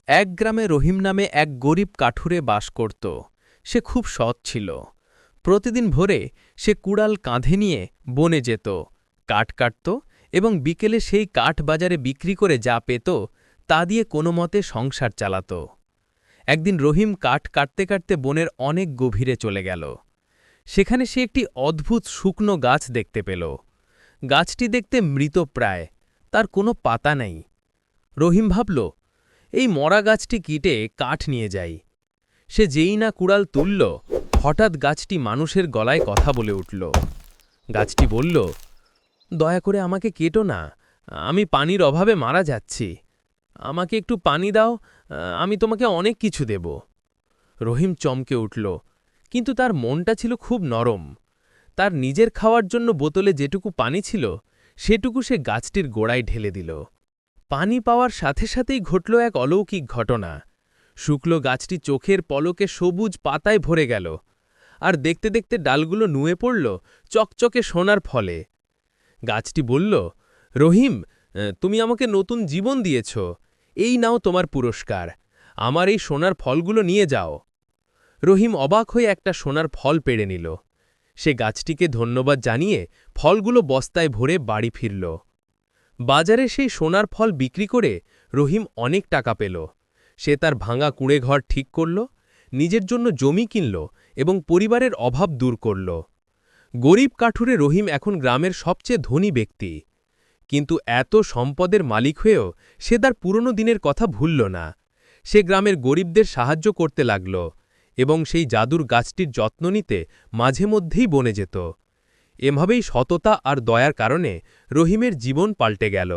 এক গ্রামে রহিম নামে এক গরিব কাঠুরে বাস করত। সে খুব সৎ ছিল। প্রতিদিন ভোরে সে কুড়াল কাঁধে নিয়ে বনে যেত, কাঠ কাটত এবং বিকেলে সেই কাঠ বাজারে বিক্রি করে যা পেত তা দিয়ে কোনোমতে সংসার চালাত। একদিন রহিম কাঠ কাটতে কাটতে বনের অনেক গভীরে চলে গেল। সেখানে সে একটি অদ্ভুত শুকনো গাছ দেখতে পেল। গাছটি দেখতে মৃতপ্রায়, তার কোনো পাতা নেই। রহিম ভাবল, এই মরা গাছটি কেটে কাঠ নিয়ে যাই। সে যেই না কুড়াল তুলল, হঠাৎ গাছটি মানুষের গলায় কথা বলে উঠল। গাছটি বলল, দয়া করে আমাকে কেটো না, আমি পানির অভাবে মারা যাচ্ছি। আমাকে একটু পানি দাও, আমি তোমাকে অনেক কিছু দেব। রহিম চমকে উঠল, কিন্তু তার মনটা ছিল খুব নরম। তার নিজের খাওয়ার জন্য বোতলে যেটুকু পানি ছিল সেটুকু সে গাছটির গোড়ায় ঢেলে দিল। পানি পাওয়ার সাথে সাথেই ঘটল এক অলৌকিক ঘটনা। শুকনো গাছটি চোখের পলকে সবুজ পাতায় ভরে গেল, আর দেখতে দেখতে ডালগুলো নুয়ে পড়ল চকচকে সোনার ফলে। গাছটি বলল, রহিম, তুমি আমাকে নতুন জীবন দিয়েছ, এই নাও তোমার পুরস্কার, আমার এই সোনার ফলগুলো নিয়ে যাও। রহিম অবাক হয়ে একটা সোনার ফল পেড়ে নিল। সে গাছটিকে ধন্যবাদ জানিয়ে ফলগুলো বস্তায় ভরে বাড়ি ফিরল। বাজারে সেই সোনার ফল বিক্রি করে রহিম অনেক টাকা পেল। সে তার ভাঙা কুঁড়ে ঘর ঠিক করল, নিজের জন্য জমি কিনল এবং পরিবারের অভাব দূর করল। গরিব কাঠুরে রহিম এখন গ্রামের সবচেয়ে ধনী ব্যক্তি। কিন্তু এত সম্পদের মালিক হয়েও সে তার পুরনো দিনের কথা ভুলল না। সে গ্রামের গরিবদের সাহায্য করতে লাগল এবং সেই জাদুর গাছটির যত্ন নিতে মাঝে মধ্যেই বনে যেত। এভাবেই সততা আর দয়ার কারণে রহিমের জীবন পাল্টে গেল।